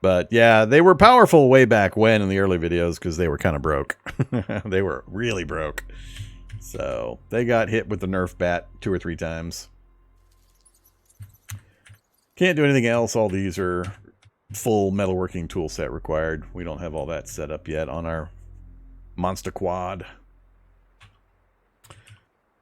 But yeah, they were powerful way back when in the early videos because they were kind of broke. They were really broke. So they got hit with the Nerf bat 2 or 3 times. Can't do anything else. All these are full metalworking tool set required. We don't have all that set up yet on our Monster Quad.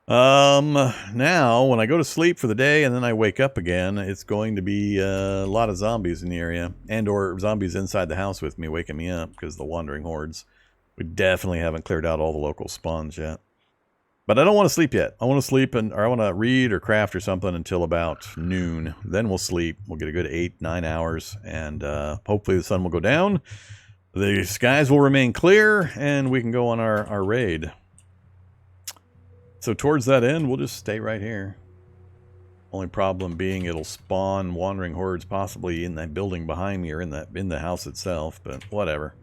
Now, when I go to sleep for the day and then I wake up again, it's going to be a lot of zombies in the area. And or zombies inside the house with me, waking me up because the wandering hordes. We definitely haven't cleared out all the local spawns yet. But I don't want to sleep yet. I want to sleep or I want to read or craft or something until about noon. Then we'll sleep. We'll get a good 8-9 hours. And hopefully the sun will go down. The skies will remain clear. And we can go on our raid. So towards that end, we'll just stay right here. Only problem being it'll spawn wandering hordes possibly in that building behind me or in the house itself. But whatever.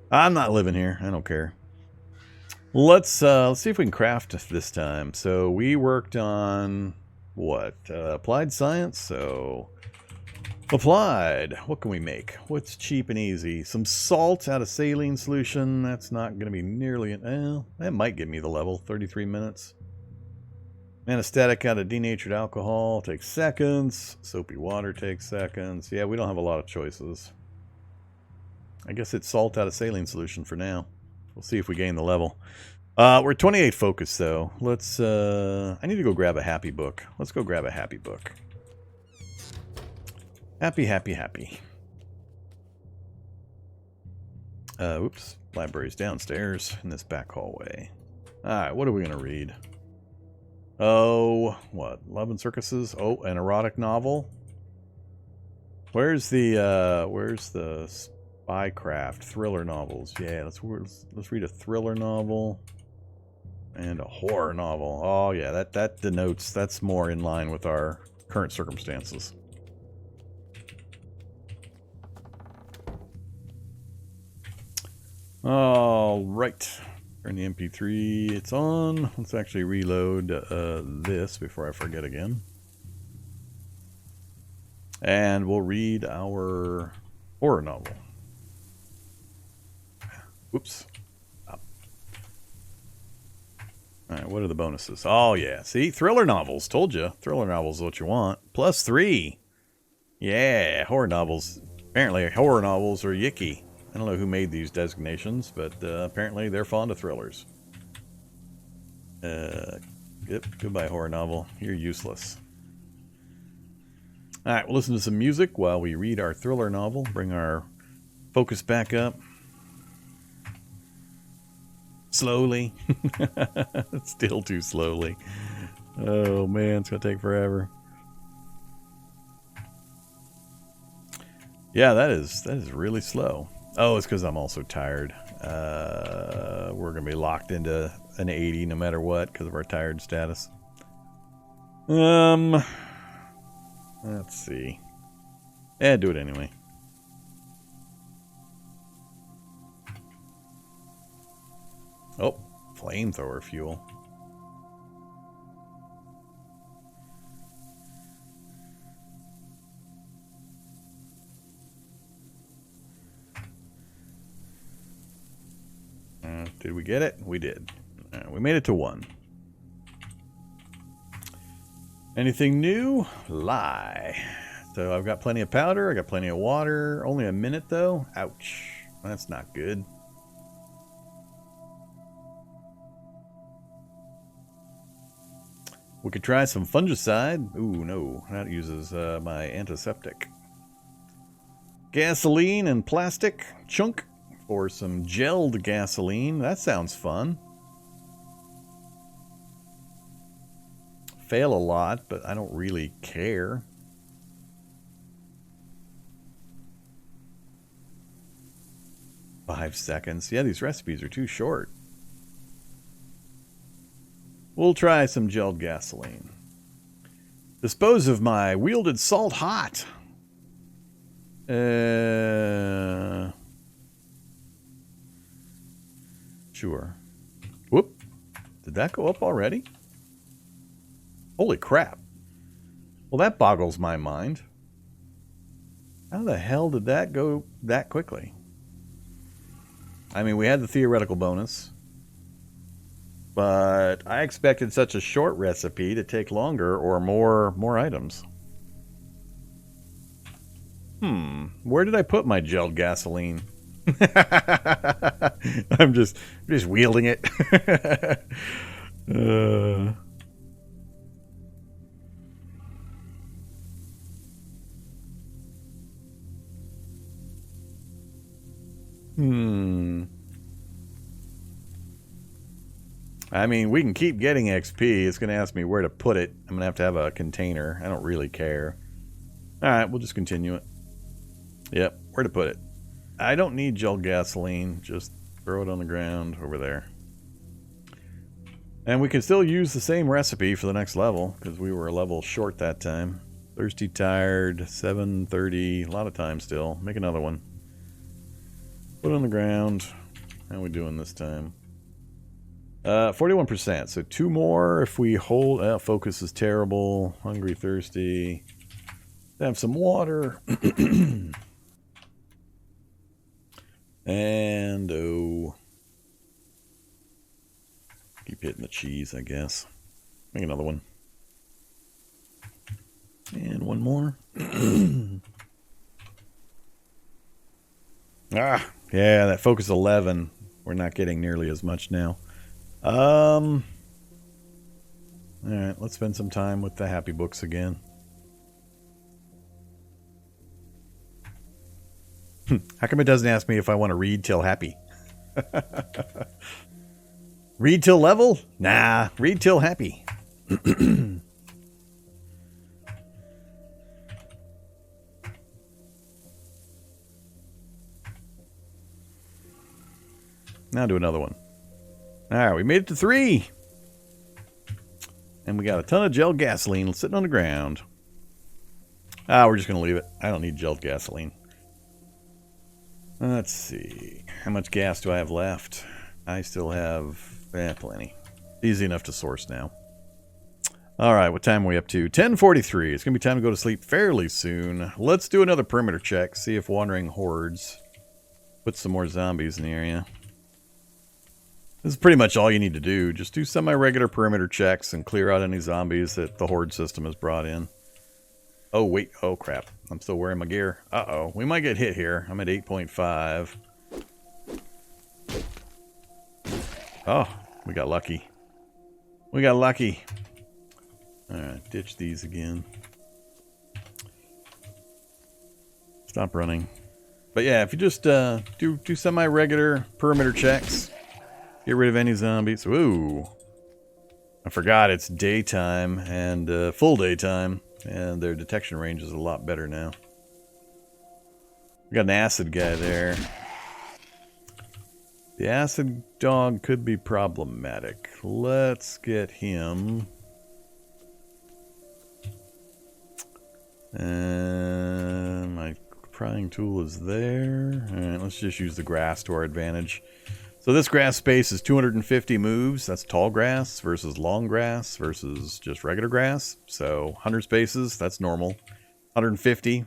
I'm not living here. I don't care. Let's see if we can craft this time. So we worked on what? Applied science. So applied. What can we make? What's cheap and easy? Some salt out of saline solution. That's not going to be nearly that might give me the level. 33 minutes. Anesthetic out of denatured alcohol takes seconds. Soapy water takes seconds. Yeah, we don't have a lot of choices. I guess it's salt out of saline solution for now. We'll see if we gain the level. We're 28 focus though. Let's I need to go grab a happy book. Let's go grab a happy book. Happy, happy, happy. Oops. Library's downstairs in this back hallway. Alright, what are we gonna read? Oh, what? Love and Circuses? Oh, an erotic novel. Where's the spycraft thriller novels? Yeah, let's read a thriller novel and a horror novel. Oh yeah, that denotes that's more in line with our current circumstances. All right. Turn the MP3, it's on. Let's actually reload this before I forget again. And we'll read our horror novel. Whoops. Stop. Alright, what are the bonuses? Oh yeah, see? Thriller novels, told you. Thriller novels is what you want. +3. Yeah, horror novels. Apparently horror novels are yicky. I don't know who made these designations, but apparently they're fond of thrillers. Yep, goodbye horror novel. You're useless. Alright, we'll listen to some music while we read our thriller novel. Bring our focus back up. Slowly. Still too slowly. Oh man, it's going to take forever. Yeah, that is really slow. Oh, it's because I'm also tired. We're going to be locked into an 80 no matter what because of our tired status. Let's see. Do it anyway. Oh, flamethrower fuel. Did we get it? We did. We made it to 1. Anything new? Lie. So I've got plenty of powder. I got plenty of water. Only a minute though. Ouch. That's not good. We could try some fungicide. Ooh, no. That uses my antiseptic. Gasoline and plastic. Chunk. Or some gelled gasoline. That sounds fun. Fail a lot, but I don't really care. Five seconds. Yeah, these recipes are too short. We'll try some gelled gasoline. Dispose of my wielded salt hot. Sure. Whoop. Did that go up already? Holy crap. Well, that boggles my mind. How the hell did that go that quickly? I mean, we had the theoretical bonus, but I expected such a short recipe to take longer or more items. Where did I put my gelled gasoline? I'm just wielding it. I mean, we can keep getting XP. It's going to ask me where to put it. I'm going to have a container. I don't really care. All right, we'll just continue it. Yep, where to put it. I don't need gel gasoline. Just throw it on the ground over there. And we can still use the same recipe for the next level, because we were a level short that time. Thirsty, tired, 7:30, a lot of time still. Make another one. Put it on the ground. How are we doing this time? 41%, so 2 more if we hold... focus is terrible. Hungry, thirsty. Have some water. And, oh... keep hitting the cheese, I guess. Make another one. And one more. Ah, yeah, that focus 11. We're not getting nearly as much now. Alright, let's spend some time with the happy books again. How come it doesn't ask me if I want to read till happy? Read till level? Nah, read till happy. Now do another one. Alright, we made it to 3. And we got a ton of gel gasoline sitting on the ground. Ah, we're just going to leave it. I don't need gel gasoline. Let's see. How much gas do I have left? I still have plenty. Easy enough to source now. Alright, what time are we up to? 10:43. It's going to be time to go to sleep fairly soon. Let's do another perimeter check. See if wandering hordes put some more zombies in the area. This is pretty much all you need to do. Just do semi-regular perimeter checks and clear out any zombies that the horde system has brought in. Oh, wait. Oh, crap. I'm still wearing my gear. Uh-oh. We might get hit here. I'm at 8.5. Oh, we got lucky. We got lucky. Alright, ditch these again. Stop running. But yeah, if you just do semi-regular perimeter checks, get rid of any zombies. Ooh. I forgot it's daytime and full daytime, and their detection range is a lot better now. We got an acid guy there. The acid dog could be problematic. Let's get him. And my prying tool is there. Alright, let's just use the grass to our advantage. So this grass space is 250 moves. That's tall grass versus long grass versus just regular grass. So 100 spaces, that's normal. 150,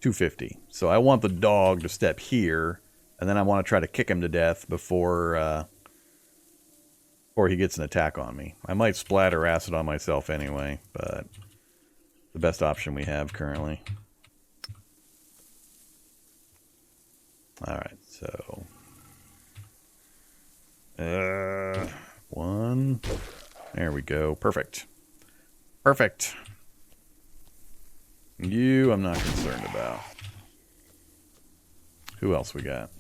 250. So I want the dog to step here, and then I want to try to kick him to death before he gets an attack on me. I might splatter acid on myself anyway, but the best option we have currently. Alright, so... 1. There we go. Perfect. Perfect. You, I'm not concerned about. Who else we got?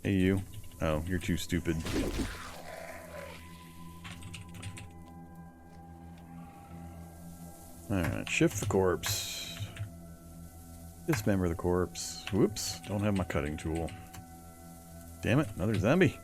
Hey, you. Oh, you're too stupid. Alright, shift the corpse. Dismember the corpse. Whoops, don't have my cutting tool. Damn it, another zombie.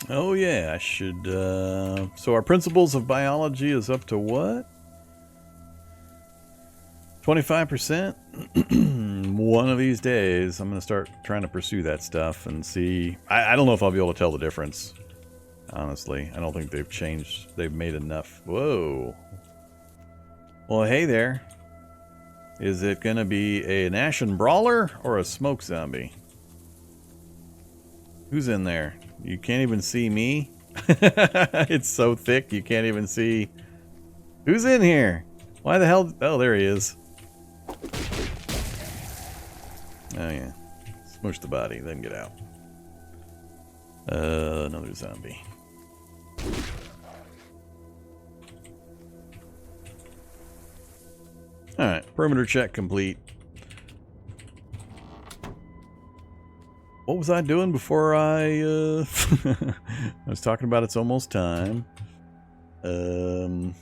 Oh yeah, I should, so our principles of biology is up to what? 25%? One of these days, I'm going to start trying to pursue that stuff and see. I don't know if I'll be able to tell the difference. Honestly, I don't think they've changed. They've made enough. Whoa. Well, hey there. Is it going to be an Ashen Brawler or a Smoke Zombie? Who's in there? You can't even see me? It's so thick you can't even see. Who's in here? Why the hell? Oh, there he is. Oh, yeah. Smush the body, then get out. Another zombie. Alright, perimeter check complete. What was I doing before I was talking about it's almost time. And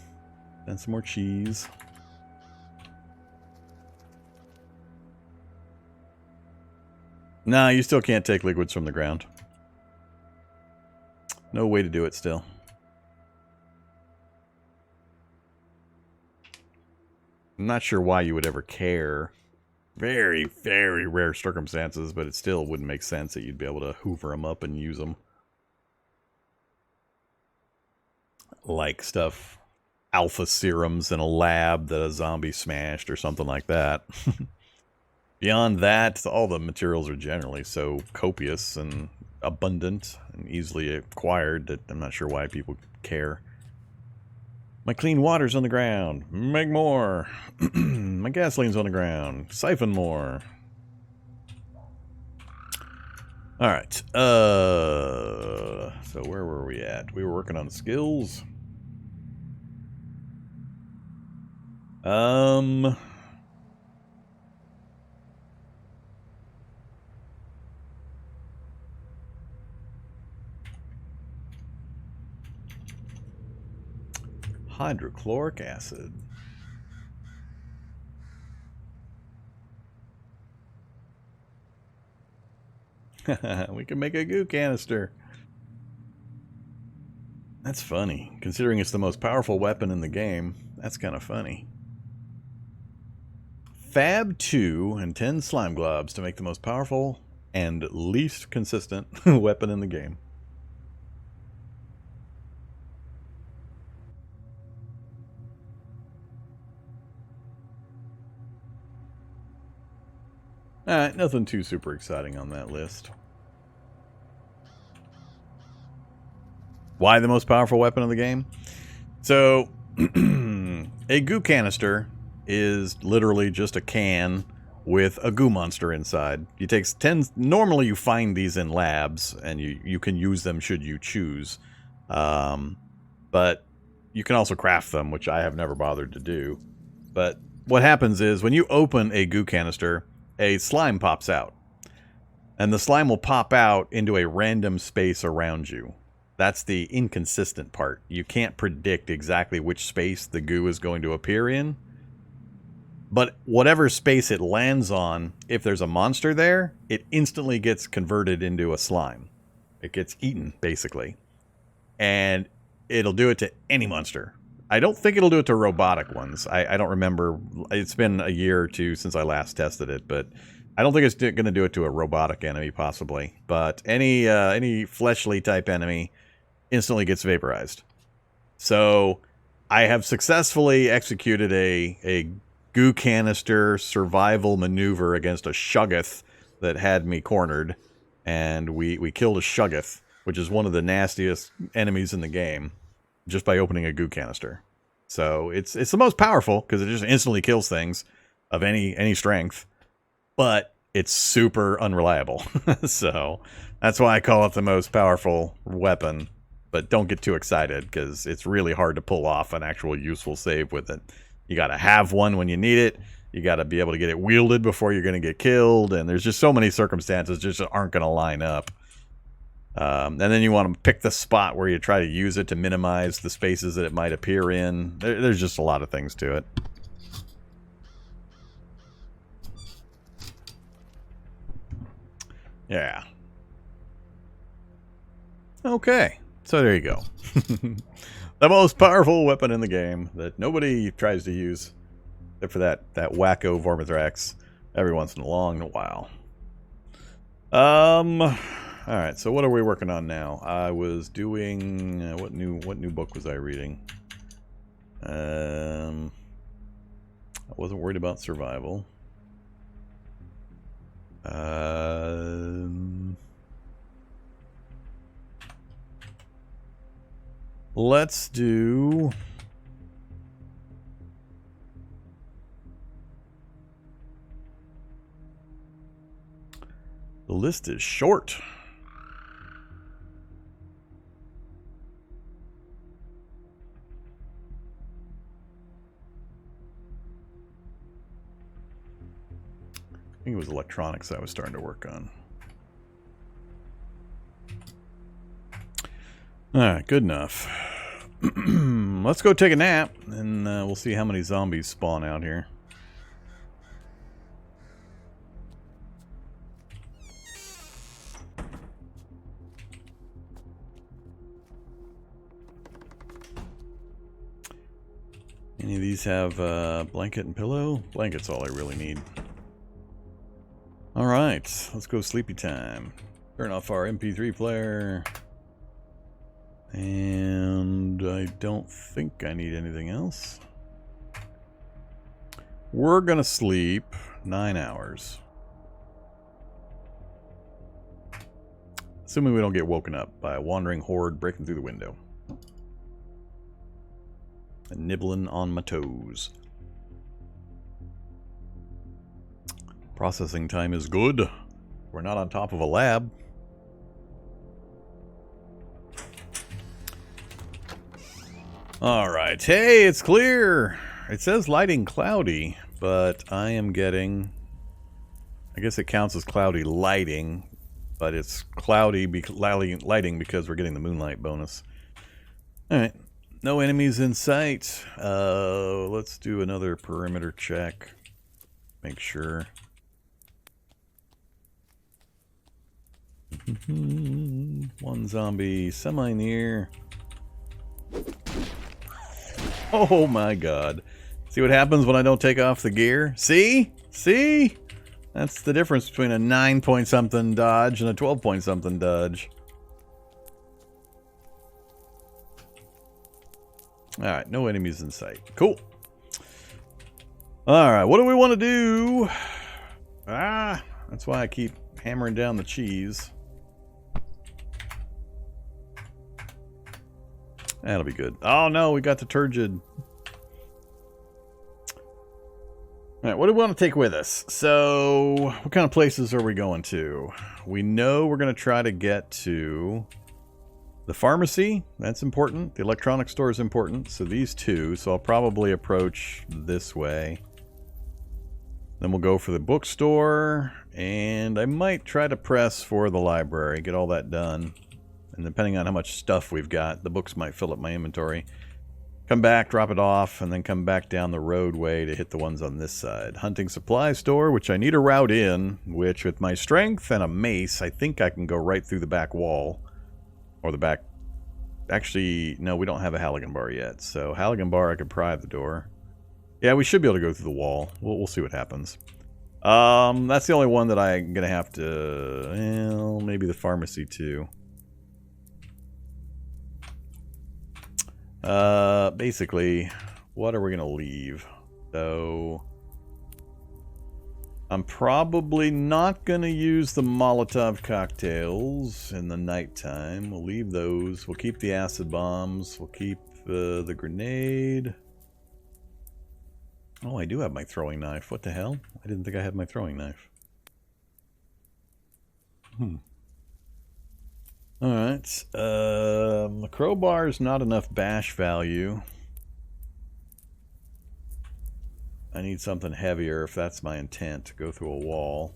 some more cheese. Nah, you still can't take liquids from the ground. No way to do it still. I'm not sure why you would ever care. Very, very rare circumstances, but it still wouldn't make sense that you'd be able to hoover them up and use them. Like stuff, alpha serums in a lab that a zombie smashed or something like that. Beyond that, all the materials are generally so copious and abundant and easily acquired that I'm not sure why people care. My clean water's on the ground. Make more. My gasoline's on the ground. Siphon more. Alright. So where were we at? We were working on skills. Hydrochloric acid. We can make a goo canister. That's funny. Considering it's the most powerful weapon in the game, that's kind of funny. Fab 2 and 10 slime globs to make the most powerful and least consistent weapon in the game. Alright, nothing too super exciting on that list. Why the most powerful weapon of the game? So, a goo canister is literally just a can with a goo monster inside. You take 10. Normally you find these in labs, and you can use them should you choose. But you can also craft them, which I have never bothered to do. But what happens is when you open a goo canister, a slime pops out. And the slime will pop out into a random space around you. That's the inconsistent part. You can't predict exactly which space the goo is going to appear in. But whatever space it lands on, if there's a monster there, it instantly gets converted into a slime. It gets eaten, basically. And it'll do it to any monster. I don't think it'll do it to robotic ones. I don't remember. It's been a year or two since I last tested it, but I don't think it's going to do it to a robotic enemy, possibly. But any fleshly type enemy instantly gets vaporized. So I have successfully executed a goo canister survival maneuver against a Shuggoth that had me cornered, and we killed a Shuggoth, which is one of the nastiest enemies in the game, just by opening a goo canister. So it's the most powerful because it just instantly kills things of any strength, but it's super unreliable. So that's why I call it the most powerful weapon. But don't get too excited because it's really hard to pull off an actual useful save with it. You got to have one when you need it. You got to be able to get it wielded before you're going to get killed. And there's just so many circumstances just aren't going to line up. And then you want to pick the spot where you try to use it to minimize the spaces that it might appear in. There's just a lot of things to it. Yeah. Okay, so there you go. The most powerful weapon in the game that nobody tries to use, except for that wacko Vormithrax every once in a long while. All right. So what are we working on now? I was doing what new book was I reading? I wasn't worried about survival. Let's do. The list is short. I think it was electronics I was starting to work on. Alright, good enough. Let's go take a nap, and we'll see how many zombies spawn out here. Any of these have blanket and pillow? Blanket's all I really need. Alright, let's go sleepy time. Turn off our MP3 player. And I don't think I need anything else. We're gonna sleep 9 hours. Assuming we don't get woken up by a wandering horde breaking through the window. And nibbling on my toes. Processing time is good. We're not on top of a lab. Alright, hey, it's clear! It says lighting cloudy, but I am getting... I guess it counts as cloudy lighting, but it's cloudy lighting because we're getting the moonlight bonus. Alright, no enemies in sight. Let's do another perimeter check. Make sure. One zombie semi-near. Oh my god. See what happens when I don't take off the gear? See? See? That's the difference between a 9-point-something dodge and a 12-point-something dodge. Alright, no enemies in sight. Cool. Alright, what do we want to do? That's why I keep hammering down the cheese. That'll be good. Oh no, we got the turgid. Alright, what do we want to take with us? So, what kind of places are we going to? We know we're going to try to get to the pharmacy. That's important. The electronics store is important. So these two. So I'll probably approach this way. Then we'll go for the bookstore. And I might try to press for the library. Get all that done. And depending on how much stuff we've got, the books might fill up my inventory. Come back, drop it off, and then come back down the roadway to hit the ones on this side. Hunting supply store, which I need a route in, which with my strength and a mace, I think I can go right through the back wall. Or the back... Actually, no, we don't have a Halligan bar yet. So Halligan bar, I could pry the door. Yeah, we should be able to go through the wall. We'll see what happens. That's the only one that I'm going to have to... Well, maybe the pharmacy too. Basically, what are we gonna leave? So, I'm probably not gonna use the Molotov cocktails in the nighttime. We'll leave those. We'll keep the acid bombs. We'll keep the grenade. Oh, I do have my throwing knife. What the hell? I didn't think I had my throwing knife. Alright, the crowbar is not enough bash value. I need something heavier if that's my intent, to go through a wall.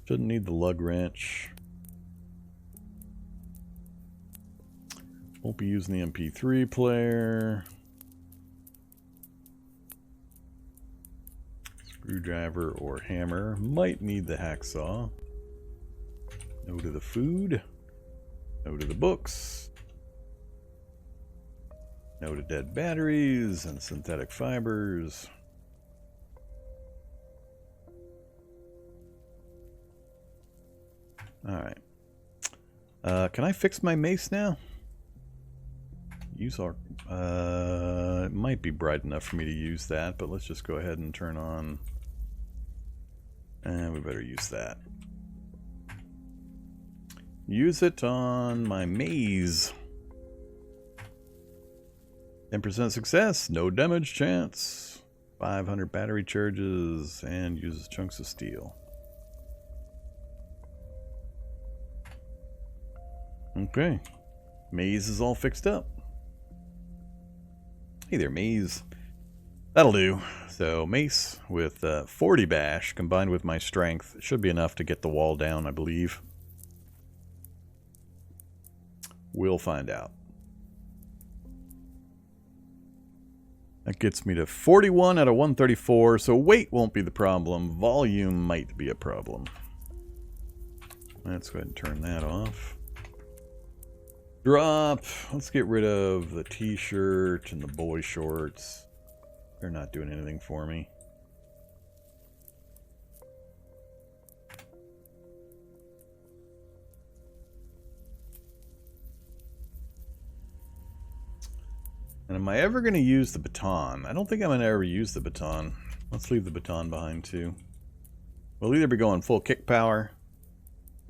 Shouldn't need the lug wrench. Won't be using the MP3 player. Screwdriver or hammer. Might need the hacksaw. No to the food. No to the books. No to dead batteries and synthetic fibers. Alright. Can I fix my mace now? Use our... it might be bright enough for me to use that, but let's just go ahead and turn on... And we better use that. Use it on my maze. 10% success, no damage chance. 500 battery charges, and uses chunks of steel. Okay. Maze is all fixed up. Hey there, maze. That'll do. So, mace with 40 bash combined with my strength should be enough to get the wall down, I believe. We'll find out. That gets me to 41 out of 134, so weight won't be the problem. Volume might be a problem. Let's go ahead and turn that off. Drop. Let's get rid of the t-shirt and the boy shorts. They're not doing anything for me. And am I ever going to use the baton? I don't think I'm going to ever use the baton. Let's leave the baton behind too. We'll either be going full kick power,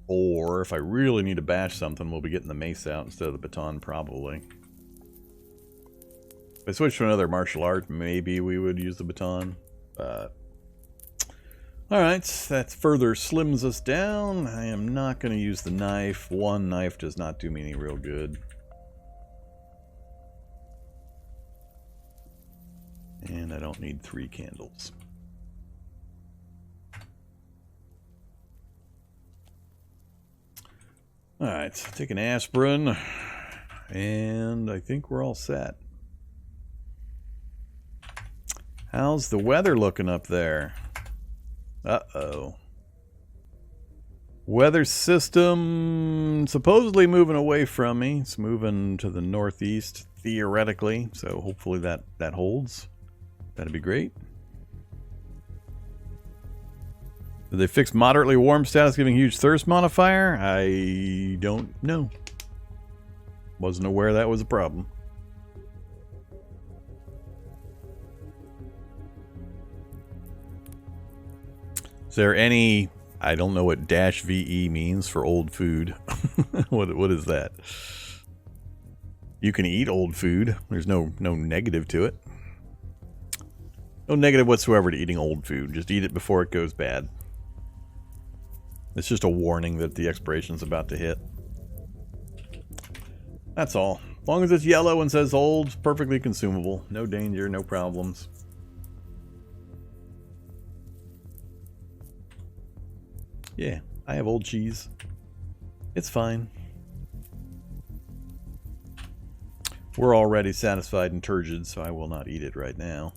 or if I really need to bash something, we'll be getting the mace out instead of the baton probably. If I switch to another martial art, maybe we would use the baton. But alright, that further slims us down. I am not going to use the knife. One knife does not do me any real good. And I don't need 3 candles. Alright, take an aspirin. And I think we're all set. How's the weather looking up there? Uh-oh. Weather system supposedly moving away from me. It's moving to the northeast, theoretically. So hopefully that holds. That'd be great. Did they fix moderately warm status giving huge thirst modifier? I don't know. Wasn't aware that was a problem. Is there any... I don't know what -VE means for old food. What is that? You can eat old food. There's no negative to it. No negative whatsoever to eating old food. Just eat it before it goes bad. It's just a warning that the expiration's about to hit. That's all. As long as it's yellow and says old, perfectly consumable. No danger, no problems. Yeah, I have old cheese. It's fine. We're already satisfied and turgid, so I will not eat it right now.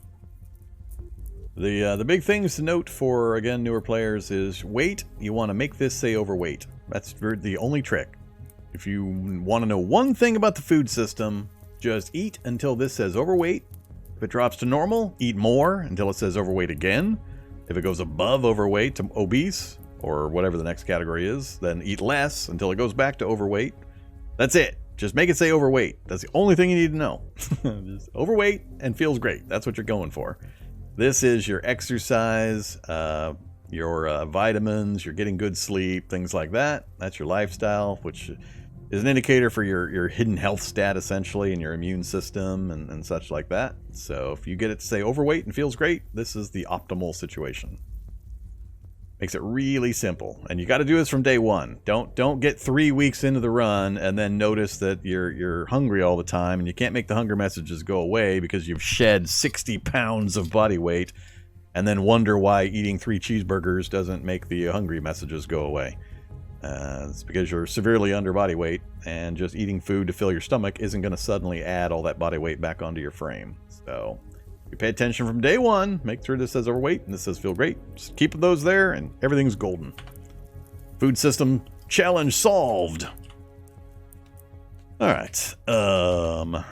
The big things to note for, again, newer players is weight. You want to make this say overweight. That's the only trick. If you want to know one thing about the food system, just eat until this says overweight. If it drops to normal, eat more until it says overweight again. If it goes above overweight to obese, or whatever the next category is, then eat less until it goes back to overweight. That's it. Just make it say overweight. That's the only thing you need to know. Just overweight and feels great. That's what you're going for. This is your exercise, your vitamins, you're getting good sleep, things like that. That's your lifestyle, which is an indicator for your hidden health stat, essentially, and your immune system and such like that. So if you get it to say overweight and feels great, this is the optimal situation. Makes it really simple. And you got to do this from day one. Don't get 3 weeks into the run and then notice that you're hungry all the time and you can't make the hunger messages go away because you've shed 60 pounds of body weight and then wonder why eating 3 cheeseburgers doesn't make the hungry messages go away. It's because you're severely under body weight, and just eating food to fill your stomach isn't going to suddenly add all that body weight back onto your frame. So you pay attention from day one, make sure this says overweight and this says feel great. Just keep those there and everything's golden. Food system challenge solved. All right. Oh,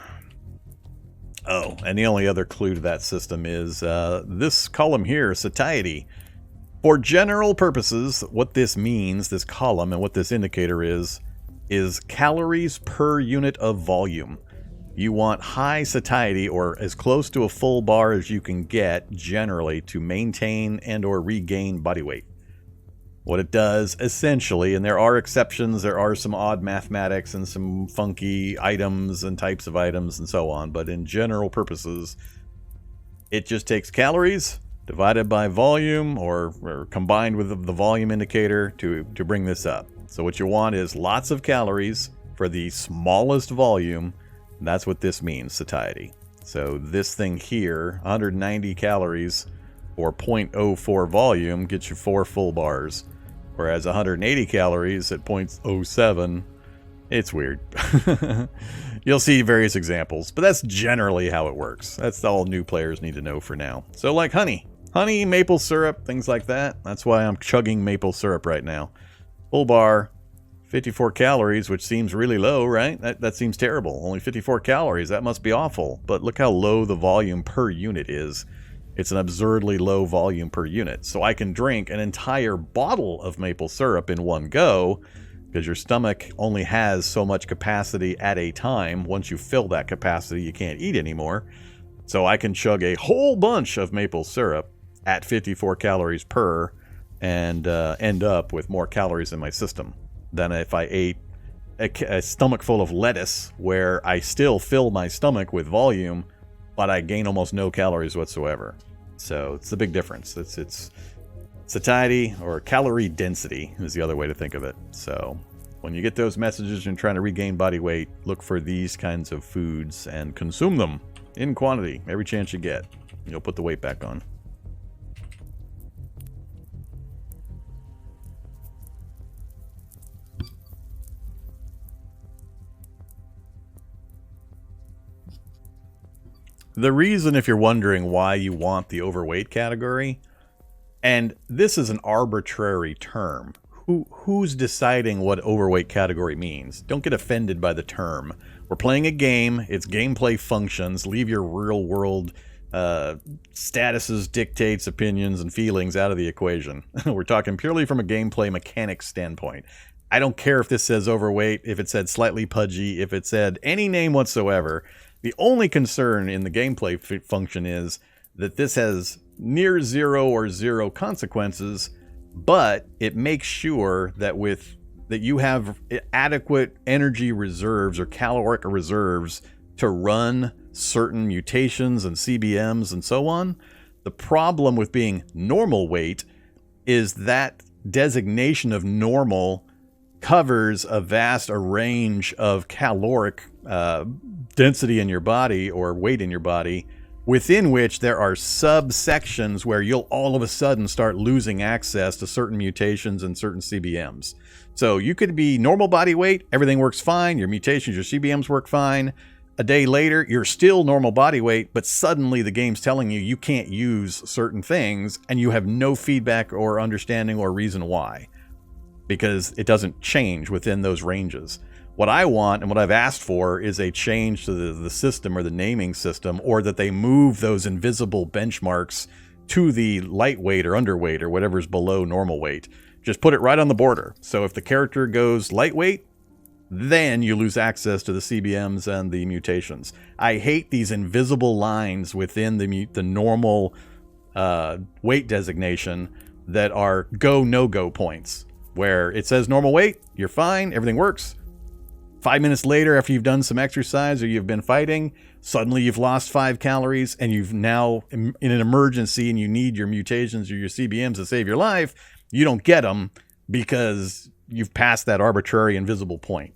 and the only other clue to that system is this column here, satiety. For general purposes, what this means, this column, and what this indicator is calories per unit of volume. You want high satiety, or as close to a full bar as you can get, generally, to maintain and or regain body weight. What it does, essentially, and there are exceptions, there are some odd mathematics and some funky items and types of items and so on, but in general purposes, it just takes calories divided by volume or combined with the volume indicator to bring this up. So what you want is lots of calories for the smallest volume. And that's what this means, satiety. So this thing here, 190 calories for 0.04 volume gets you 4 full bars. Whereas 180 calories at 0.07, it's weird. You'll see various examples, but that's generally how it works. That's all new players need to know for now. So like honey, maple syrup, things like that. That's why I'm chugging maple syrup right now. Full bar, 54 calories, which seems really low, right? That seems terrible. Only 54 calories, that must be awful. But look how low the volume per unit is. It's an absurdly low volume per unit. So I can drink an entire bottle of maple syrup in one go, because your stomach only has so much capacity at a time. Once you fill that capacity, you can't eat anymore. So I can chug a whole bunch of maple syrup at 54 calories per and end up with more calories in my system than if I ate a stomach full of lettuce, where I still fill my stomach with volume, but I gain almost no calories whatsoever. So it's the big difference. It's satiety, or calorie density is the other way to think of it. So when you get those messages and trying to regain body weight, look for these kinds of foods and consume them in quantity every chance you get. You'll put the weight back on. The reason, if you're wondering why you want the overweight category, and this is an arbitrary term. Who's deciding what overweight category means? Don't get offended by the term. We're playing a game. It's gameplay functions. Leave your real world statuses, dictates, opinions, and feelings out of the equation. We're talking purely from a gameplay mechanics standpoint. I don't care if this says overweight, if it said slightly pudgy, if it said any name whatsoever. The only concern in the gameplay function is that this has near zero or zero consequences, but it makes sure that that you have adequate energy reserves or caloric reserves to run certain mutations and CBMs and so on. The problem with being normal weight is that designation of normal covers a vast range of caloric density in your body, or weight in your body, within which there are subsections where you'll all of a sudden start losing access to certain mutations and certain CBMs. So you could be normal body weight, everything works fine, your mutations, your CBMs work fine. A day later, you're still normal body weight, but suddenly the game's telling you can't use certain things, and you have no feedback or understanding or reason why, because it doesn't change within those ranges. What I want and what I've asked for is a change to the system, or the naming system, or that they move those invisible benchmarks to the lightweight or underweight or whatever's below normal weight. Just put it right on the border. So if the character goes lightweight, then you lose access to the CBMs and the mutations. I hate these invisible lines within the normal weight designation that are go, no-go points, where it says normal weight, you're fine, everything works. 5 minutes later, after you've done some exercise or you've been fighting, suddenly you've lost 5 calories and you've now, in an emergency, and you need your mutations or your CBMs to save your life, you don't get them because you've passed that arbitrary invisible point.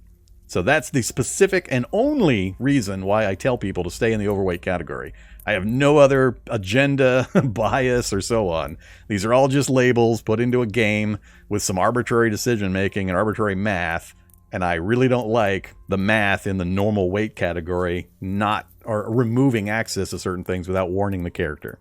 So that's the specific and only reason why I tell people to stay in the overweight category. I have no other agenda, bias, or so on. These are all just labels put into a game with some arbitrary decision making and arbitrary math. And I really don't like the math in the normal weight category or removing access to certain things without warning the character.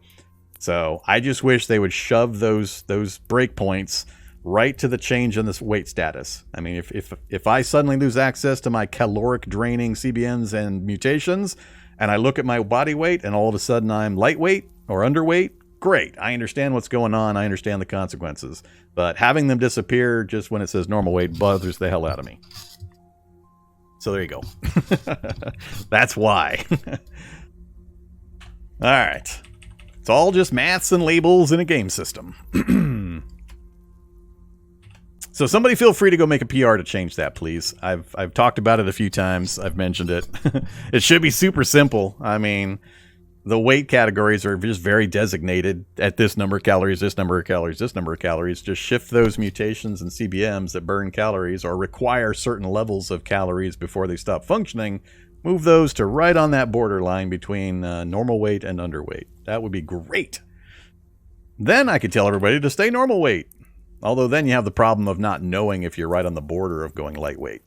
So I just wish they would shove those breakpoints right to the change in this weight status. I mean, if I suddenly lose access to my caloric draining CBNs and mutations, and I look at my body weight and all of a sudden I'm lightweight or underweight, great. I understand what's going on. I understand the consequences. But having them disappear just when it says normal weight bothers the hell out of me. So there you go. That's why. All right. It's all just maths and labels in a game system. So somebody feel free to go make a PR to change that, please. I've talked about it a few times. I've mentioned it. It should be super simple. I mean, the weight categories are just very designated at this number of calories, this number of calories, this number of calories. Just shift those mutations and CBMs that burn calories or require certain levels of calories before they stop functioning. Move those to right on that borderline between normal weight and underweight. That would be great. Then I could tell everybody to stay normal weight. Although then you have the problem of not knowing if you're right on the border of going lightweight.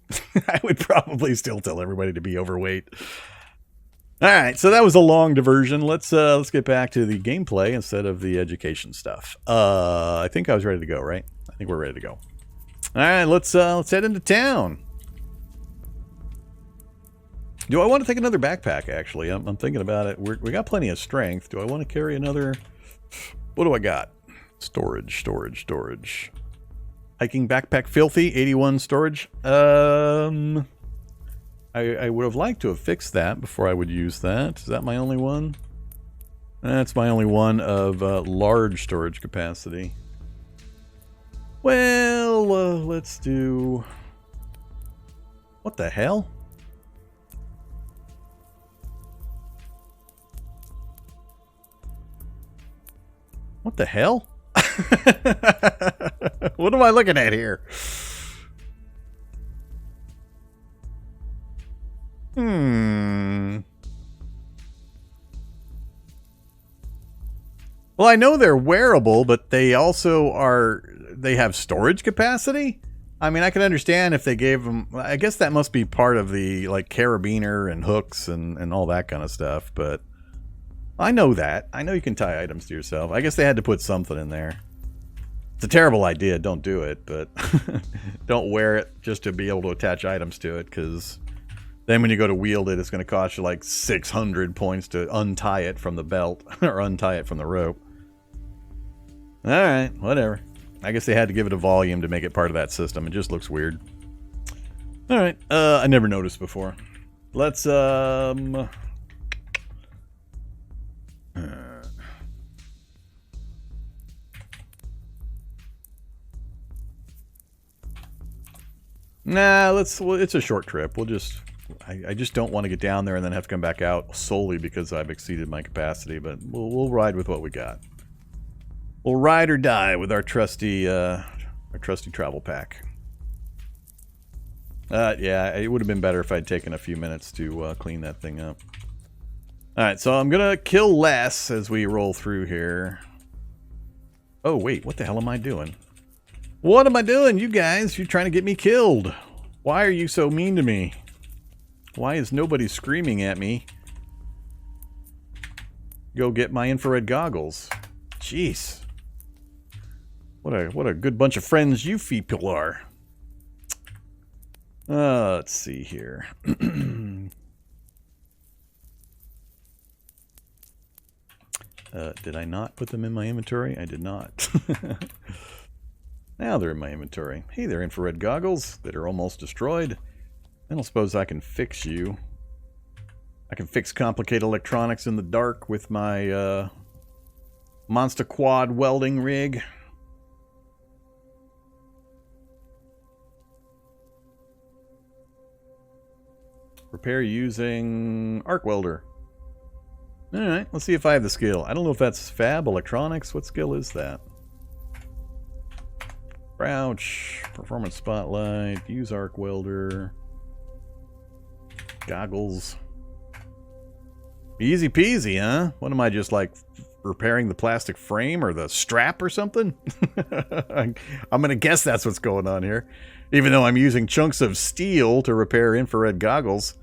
I would probably still tell everybody to be overweight. All right, so that was a long diversion. Let's get back to the gameplay instead of the education stuff. I think I was ready to go, right? I think we're ready to go. All right, let's head into town. Do I want to take another backpack? Actually, I'm thinking about it. We got plenty of strength. Do I want to carry another? What do I got? Storage. Hiking backpack filthy, 81 storage. I would have liked to have fixed that before I would use that. Is that my only one? That's my only one of large storage capacity. Well, let's do... What the hell? What the hell? What am I looking at here? Well, I know they're wearable, but they also they have storage capacity? I mean, I can understand if they gave them... I guess that must be part of the, like, carabiner and hooks and all that kind of stuff, but... I know that. I know you can tie items to yourself. I guess they had to put something in there. It's a terrible idea. Don't do it, but don't wear it just to be able to attach items to it, because then when you go to wield it, it's going to cost you like 600 points to untie it from the belt or untie it from the rope. All right, whatever. I guess they had to give it a volume to make it part of that system. It just looks weird. All right, I never noticed before. Let's nah, it's a short trip. We'll just... I just don't want to get down there and then have to come back out solely because I've exceeded my capacity, but we'll ride with what we got. We'll ride or die with our trusty travel pack. Yeah, it would have been better if I'd taken a few minutes to clean that thing up. Alright, so I'm gonna kill less as we roll through here. Oh, wait, what the hell am I doing? What am I doing, you guys? You're trying to get me killed. Why are you so mean to me? Why is nobody screaming at me? Go get my infrared goggles. Jeez. What a good bunch of friends you people are. Let's see here. Did I not put them in my inventory? I did not. Now they're in my inventory. Hey, they're infrared goggles that are almost destroyed. I don't suppose I can fix you. I can fix complicated electronics in the dark with my Monster Quad welding rig. Repair using arc welder. Alright, let's see if I have the skill. I don't know if that's fab, electronics. What skill is that? Crouch, performance spotlight, use arc welder, goggles. Easy peasy, huh? What am I, just like repairing the plastic frame or the strap or something? I'm gonna guess that's what's going on here. Even though I'm using chunks of steel to repair infrared goggles.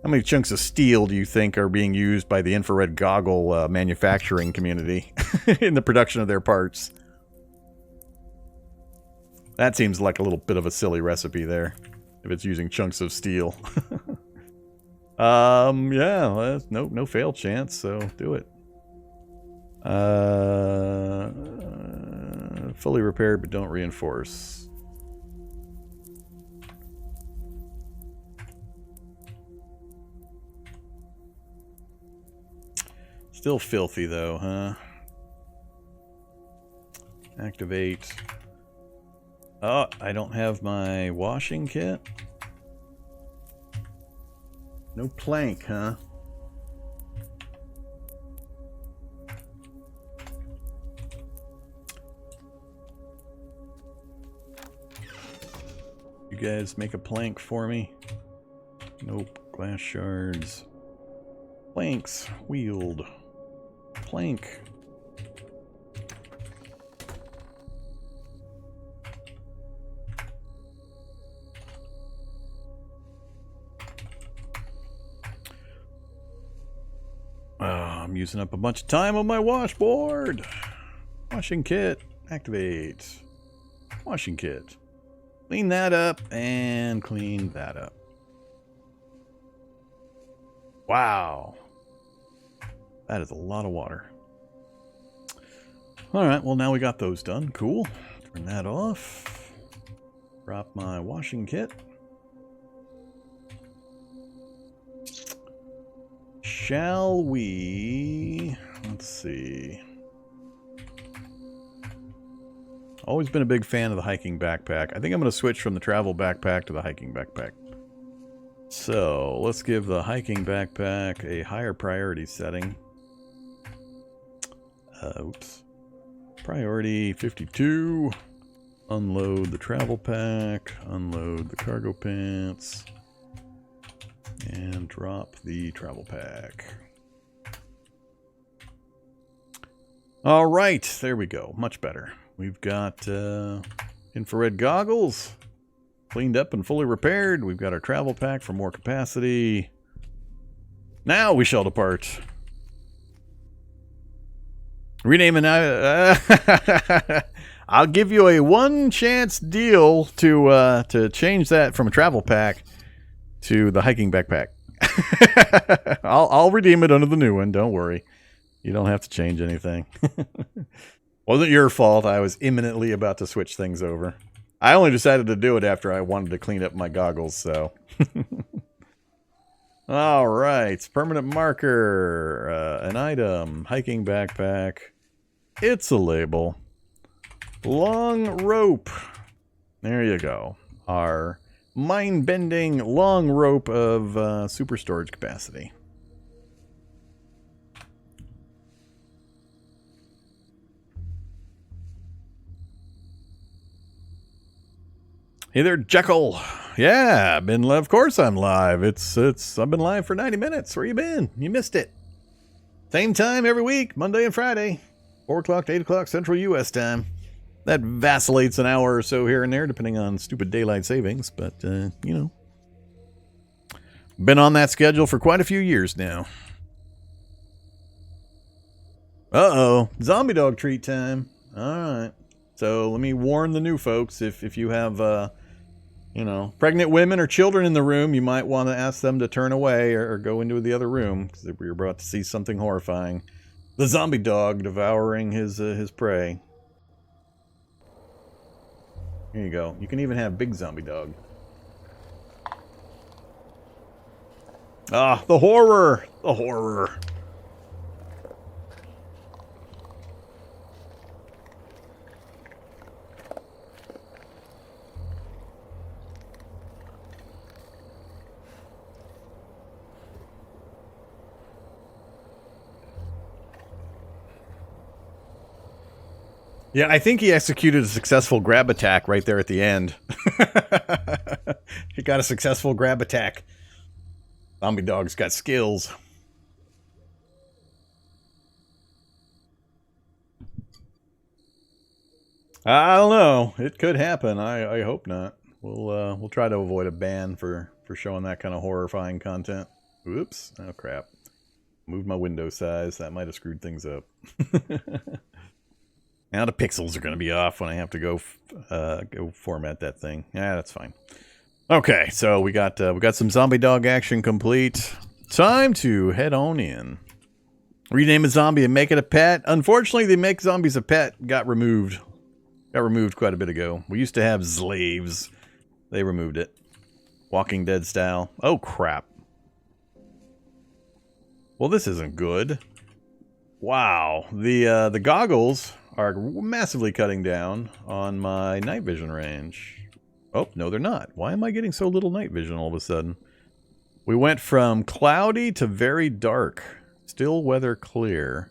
How many chunks of steel do you think are being used by the infrared goggle manufacturing community in the production of their parts? That seems like a little bit of a silly recipe there, if it's using chunks of steel. Yeah, no fail chance, so do it. Fully repaired, but don't reinforce. Still filthy though, huh? Activate. Oh, I don't have my washing kit. No plank, huh? You guys make a plank for me? Nope. Glass shards. Planks. Wield. Plank. I'm using up a bunch of time on my washboard. Washing kit. Activate. Washing kit. Clean that up and clean that up. Wow. That is a lot of water. Alright, well now we got those done. Cool. Turn that off. Drop my washing kit. Shall we... Let's see. Always been a big fan of the hiking backpack. I think I'm going to switch from the travel backpack to the hiking backpack. So, let's give the hiking backpack a higher priority setting. Oops. Priority 52. Unload the travel pack. Unload the cargo pants. And drop the travel pack. Alright, there we go. Much better. We've got infrared goggles. Cleaned up and fully repaired. We've got our travel pack for more capacity. Now we shall depart. Rename an... I'll give you a one-chance deal to change that from a travel pack to the hiking backpack. I'll redeem it under the new one. Don't worry. You don't have to change anything. Wasn't your fault. I was imminently about to switch things over. I only decided to do it after I wanted to clean up my goggles, so. All right. Permanent marker. An item. Hiking backpack. It's a label. Long rope. There you go. Our mind-bending long rope of super storage capacity. Hey there, Jekyll. Yeah, I've been live. Of course I'm live. I've been live for 90 minutes. Where you been? You missed it. Same time every week, Monday and Friday. 4 o'clock to 8 o'clock Central U.S. time. That vacillates an hour or so here and there, depending on stupid daylight savings. But, you know. Been on that schedule for quite a few years now. Uh-oh. Zombie dog treat time. Alright. So, let me warn the new folks. If you have, you know, pregnant women or children in the room, you might want to ask them to turn away or go into the other room. Because we're about to see something horrifying. The zombie dog devouring his prey. Here you go. You can even have big zombie dog. Ah, the horror! The horror. Yeah, I think he executed a successful grab attack right there at the end. He got a successful grab attack. Zombie dog's got skills. I don't know. It could happen. I hope not. We'll try to avoid a ban for showing that kind of horrifying content. Oops. Oh crap. Moved my window size. That might have screwed things up. Now the pixels are going to be off when I have to go format that thing. Yeah, that's fine. Okay, so we got some zombie dog action complete. Time to head on in. Rename a zombie and make it a pet. Unfortunately, the make zombies a pet got removed. Got removed quite a bit ago. We used to have slaves. They removed it. Walking Dead style. Oh, crap. Well, this isn't good. Wow. The goggles are massively cutting down on my night vision range. Oh, no, they're not. Why am I getting so little night vision all of a sudden? We went from cloudy to very dark. Still weather clear.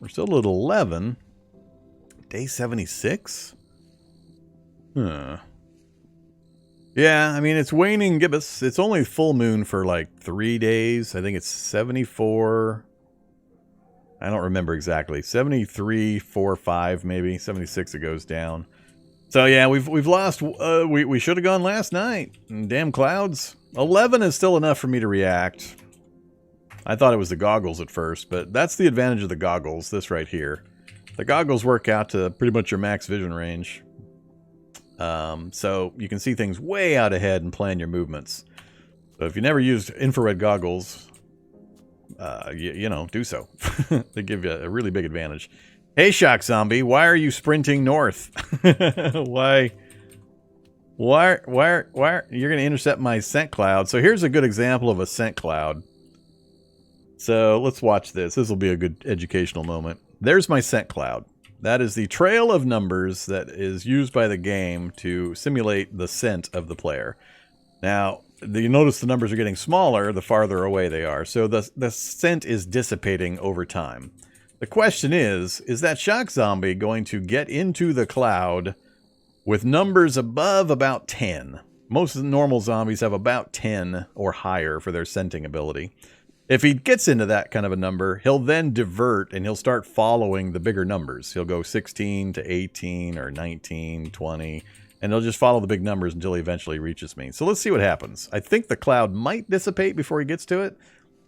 We're still at 11. Day 76? Huh. Yeah, I mean, it's waning gibbous. It's only full moon for like 3 days. I think it's 74. I don't remember exactly. 73, 4, 5 maybe. 76 it goes down. So yeah, we've lost. We should have gone last night. Damn clouds. 11 is still enough for me to react. I thought it was the goggles at first, but that's the advantage of the goggles, this right here. The goggles work out to pretty much your max vision range. So you can see things way out ahead and plan your movements. So if you never used infrared goggles, you know, do so. They give you a really big advantage. Hey, Shock Zombie, why are you sprinting north? Why? You're going to intercept my scent cloud. So here's a good example of a scent cloud. So let's watch this. This will be a good educational moment. There's my scent cloud. That is the trail of numbers that is used by the game to simulate the scent of the player. Now, you notice the numbers are getting smaller the farther away they are. So the scent is dissipating over time. The question is that Shock Zombie going to get into the cloud with numbers above about 10? Most of the normal zombies have about 10 or higher for their scenting ability. If he gets into that kind of a number, he'll then divert and he'll start following the bigger numbers. He'll go 16 to 18 or 19, 20, and he'll just follow the big numbers until he eventually reaches me. So let's see what happens. I think the cloud might dissipate before he gets to it,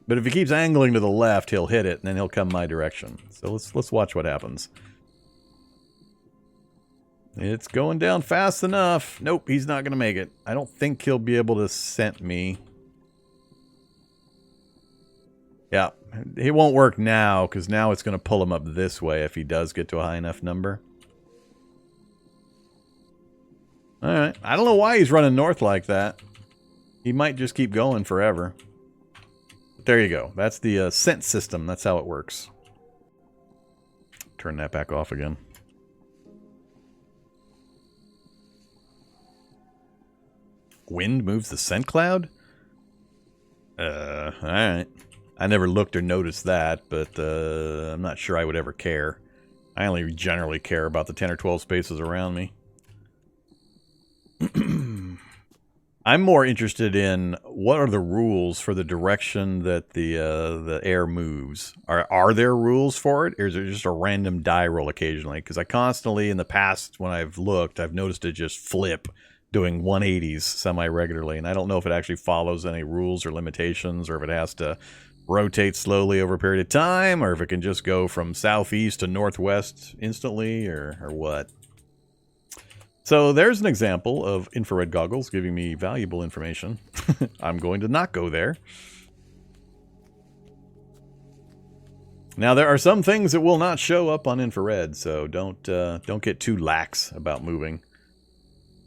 but if he keeps angling to the left, he'll hit it and then he'll come my direction. So let's watch what happens. It's going down fast enough. Nope, he's not going to make it. I don't think he'll be able to scent me. Yeah, it won't work now, because now it's going to pull him up this way if he does get to a high enough number. Alright, I don't know why he's running north like that. He might just keep going forever. But there you go. That's the scent system. That's how it works. Turn that back off again. Wind moves the scent cloud? Alright. I never looked or noticed that, but I'm not sure I would ever care. I only generally care about the 10 or 12 spaces around me. I'm more interested in what are the rules for the direction that the air moves. Are there rules for it, or is it just a random die roll occasionally? Because I constantly, in the past, when I've looked, I've noticed it just flip, doing 180s semi-regularly, and I don't know if it actually follows any rules or limitations, or if it has to rotate slowly over a period of time, or if it can just go from southeast to northwest instantly, or what. So there's an example of infrared goggles giving me valuable information. I'm going to not go there. Now there are some things that will not show up on infrared, so don't get too lax about moving.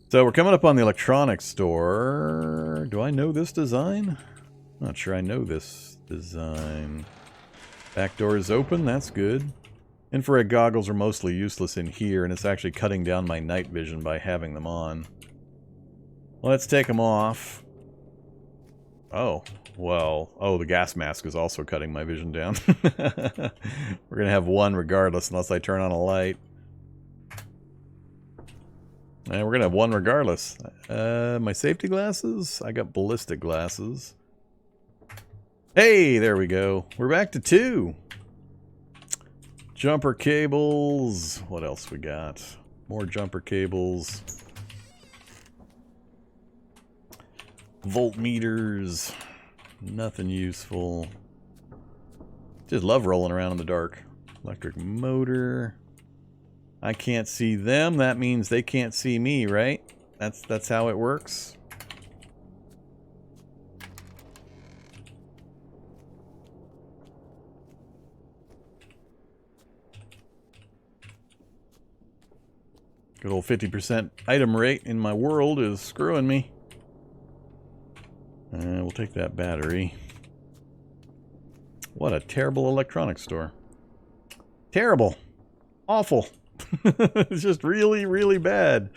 So we're coming up on the electronics store. Do I know this design? Not sure I know this design. Back door is open, that's good. Infrared goggles are mostly useless in here, and it's actually cutting down my night vision by having them on. Let's take them off. Oh, well, oh, the gas mask is also cutting my vision down. We're gonna have one regardless unless I turn on a light. And we're gonna have one regardless. My safety glasses? I got ballistic glasses. Hey, there we go. We're back to 2. Jumper cables. What else we got? More jumper cables. Voltmeters. Nothing useful. Just love rolling around in the dark. Electric motor. I can't see them. That means they can't see me, right? That's how it works. Good old 50% item rate in my world is screwing me. We'll take that battery. What a terrible electronics store. Terrible. Awful. It's just really, really bad.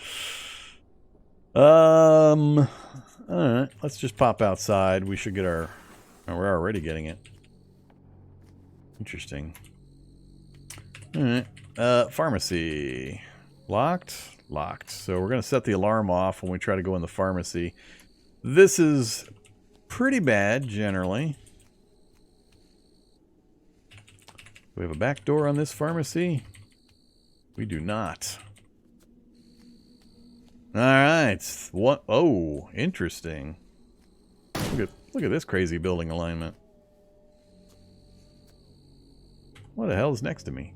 Alright, let's just pop outside. We should get our... Oh, we're already getting it. Interesting. Alright. Pharmacy. Locked? Locked. So we're going to set the alarm off when we try to go in the pharmacy. This is pretty bad, generally. We have a back door on this pharmacy? We do not. Alright. What? Oh, interesting. Look at this crazy building alignment. What the hell is next to me?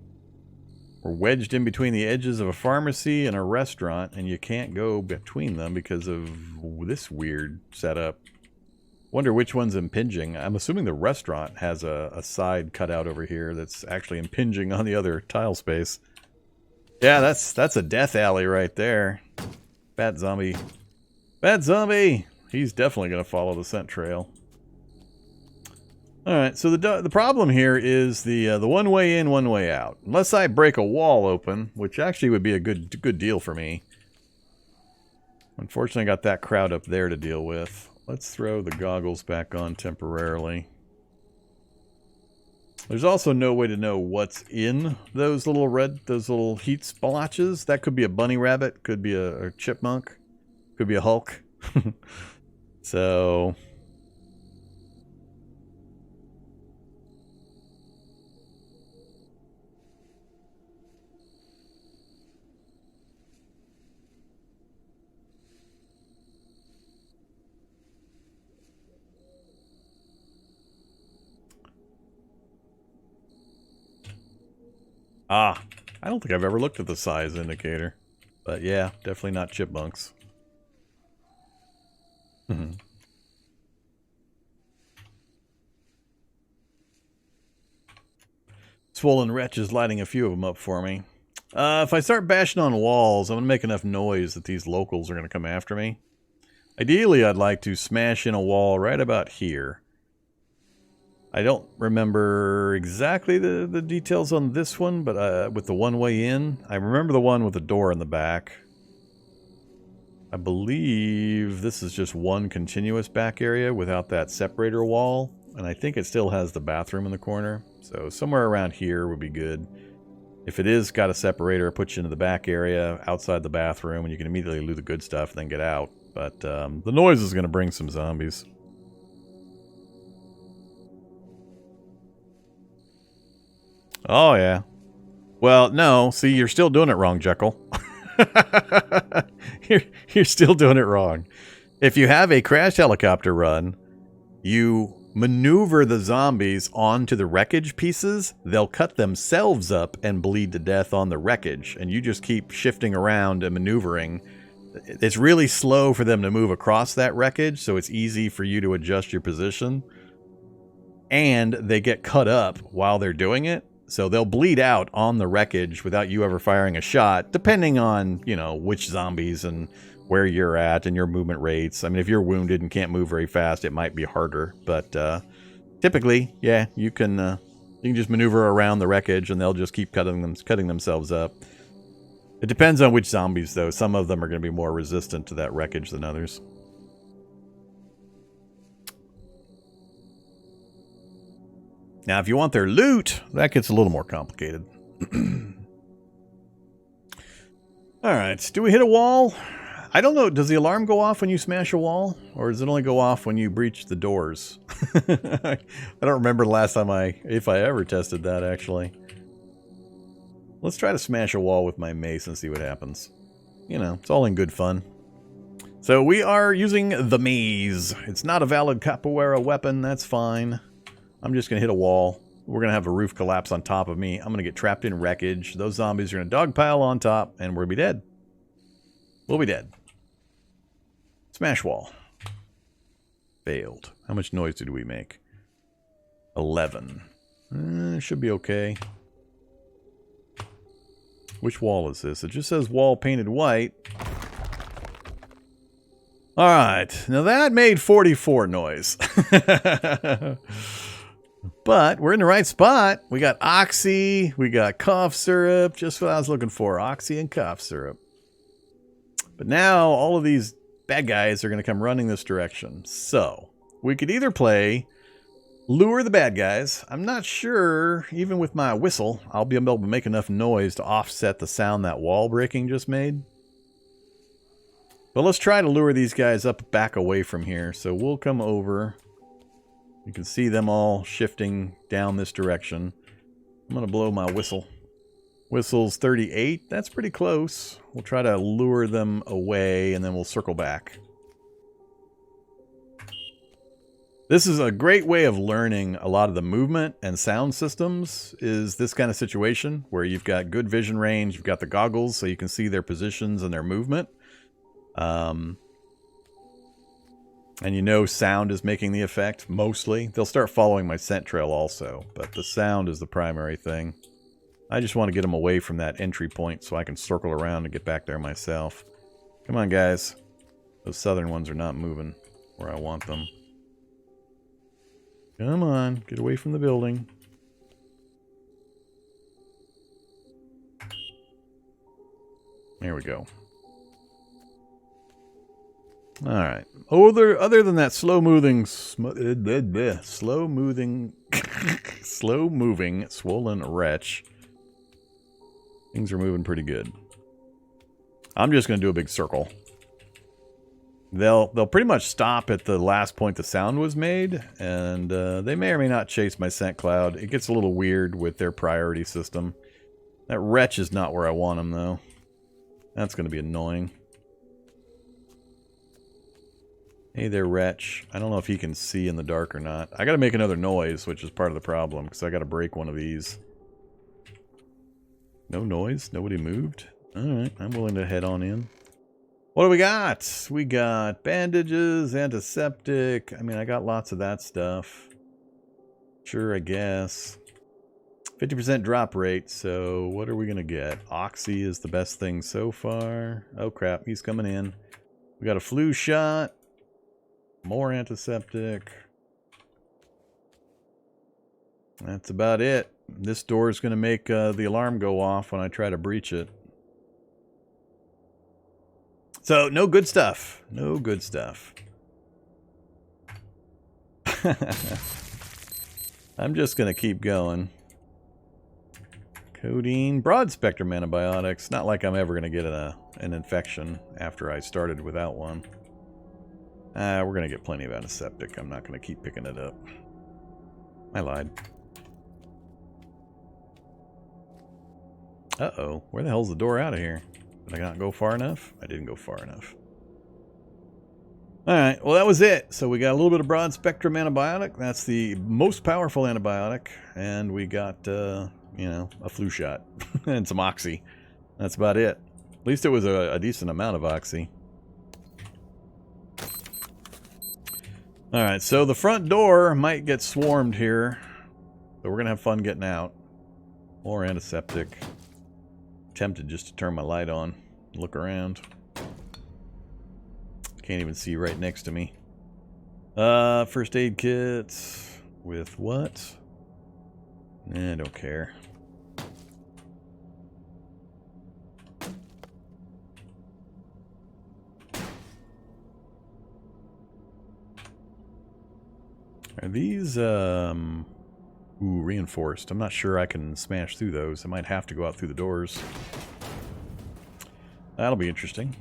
We're wedged in between the edges of a pharmacy and a restaurant, and you can't go between them because of this weird setup. Wonder which one's impinging. I'm assuming the restaurant has a side cutout over here that's actually impinging on the other tile space. Yeah, that's a death alley right there. Bad zombie. Bad zombie! He's definitely going to follow the scent trail. Alright, so the problem here is the one way in, one way out. Unless I break a wall open, which actually would be a good deal for me. Unfortunately, I got that crowd up there to deal with. Let's throw the goggles back on temporarily. There's also no way to know what's in those little heat splotches. That could be a bunny rabbit, could be a chipmunk, could be a Hulk. So... I don't think I've ever looked at the size indicator. But yeah, definitely not chipmunks. Swollen Wretch is lighting a few of them up for me. If I start bashing on walls, I'm going to make enough noise that these locals are going to come after me. Ideally, I'd like to smash in a wall right about here. I don't remember exactly the details on this one, but with the one way in, I remember the one with the door in the back. I believe this is just one continuous back area without that separator wall, and I think it still has the bathroom in the corner, so somewhere around here would be good. If it is got a separator, it puts you into the back area outside the bathroom, and you can immediately loot the good stuff and then get out. But the noise is going to bring some zombies. Oh, yeah. Well, no. See, you're still doing it wrong, Jekyll. You're still doing it wrong. If you have a crash helicopter run, you maneuver the zombies onto the wreckage pieces. They'll cut themselves up and bleed to death on the wreckage. And you just keep shifting around and maneuvering. It's really slow for them to move across that wreckage, so it's easy for you to adjust your position. And they get cut up while they're doing it. So they'll bleed out on the wreckage without you ever firing a shot, depending on, you know, which zombies and where you're at and your movement rates. I mean, if you're wounded and can't move very fast, it might be harder. But typically, yeah, you can just maneuver around the wreckage and they'll just keep cutting themselves up. It depends on which zombies, though. Some of them are going to be more resistant to that wreckage than others. Now, if you want their loot, that gets a little more complicated. Alright, do we hit a wall? I don't know, does the alarm go off when you smash a wall? Or does it only go off when you breach the doors? I don't remember the last time if I ever tested that, actually. Let's try to smash a wall with my mace and see what happens. You know, it's all in good fun. So we are using the maze. It's not a valid capoeira weapon, that's fine. I'm just going to hit a wall. we're going to have a roof collapse on top of me. I'm going to get trapped in wreckage. Those zombies are going to dogpile on top, and we'll be dead. We'll be dead. Smash wall. Failed. How much noise did we make? 11. Should be okay. Which wall is this? It just says wall painted white. Alright, now that made 44 noise. But we're in the right spot. We got oxy, we got cough syrup, just what I was looking for, oxy and cough syrup. But now all of these bad guys are going to come running this direction. So, we could either play lure the bad guys. I'm not sure, even with my whistle, I'll be able to make enough noise to offset the sound that wall breaking just made. But let's try to lure these guys up back away from here. So we'll come over. You can see them all shifting down this direction. I'm going to blow my whistle. Whistle's 38. That's pretty close. We'll try to lure them away and then we'll circle back. This is a great way of learning a lot of the movement and sound systems, is this kind of situation where you've got good vision range, you've got the goggles so you can see their positions and their movement. And you know sound is making the effect, mostly. They'll start following my scent trail also, but the sound is the primary thing. I just want to get them away from that entry point so I can circle around and get back there myself. Come on, guys. Those southern ones are not moving where I want them. Come on, get away from the building. There we go. All right. Other than that slow-moving, slow-moving, swollen wretch, things are moving pretty good. I'm just going to do a big circle. They'll pretty much stop at the last point the sound was made, and they may or may not chase my scent cloud. It gets a little weird with their priority system. That wretch is not where I want him, though. That's going to be annoying. Hey there, wretch. I don't know if he can see in the dark or not. I got to make another noise, which is part of the problem, because I got to break one of these. No noise? Nobody moved? Alright, I'm willing to head on in. What do we got? We got bandages, antiseptic. I mean, I got lots of that stuff. Sure, I guess. 50% drop rate, so what are we going to get? Oxy is the best thing so far. Oh, crap, he's coming in. We got a flu shot. More antiseptic. That's about it. This door is going to make the alarm go off when I try to breach it. So, no good stuff. No good stuff. I'm just going to keep going. Codeine. Broad spectrum antibiotics. Not like I'm ever going to get an infection after I started without one. We're going to get plenty of antiseptic. I'm not going to keep picking it up. I lied. Uh-oh. Where the hell's the door out of here? Did I not go far enough? I didn't go far enough. Alright, well that was it. So we got a little bit of broad spectrum antibiotic. That's the most powerful antibiotic. And we got, you know, a flu shot. And some oxy. That's about it. At least it was a decent amount of oxy. Alright, so the front door might get swarmed here. So we're going to have fun getting out. More antiseptic. Tempted just to turn my light on. Look around. Can't even see right next to me. First aid kits. With what? I don't care. Are these, reinforced. I'm not sure I can smash through those. I might have to go out through the doors. That'll be interesting.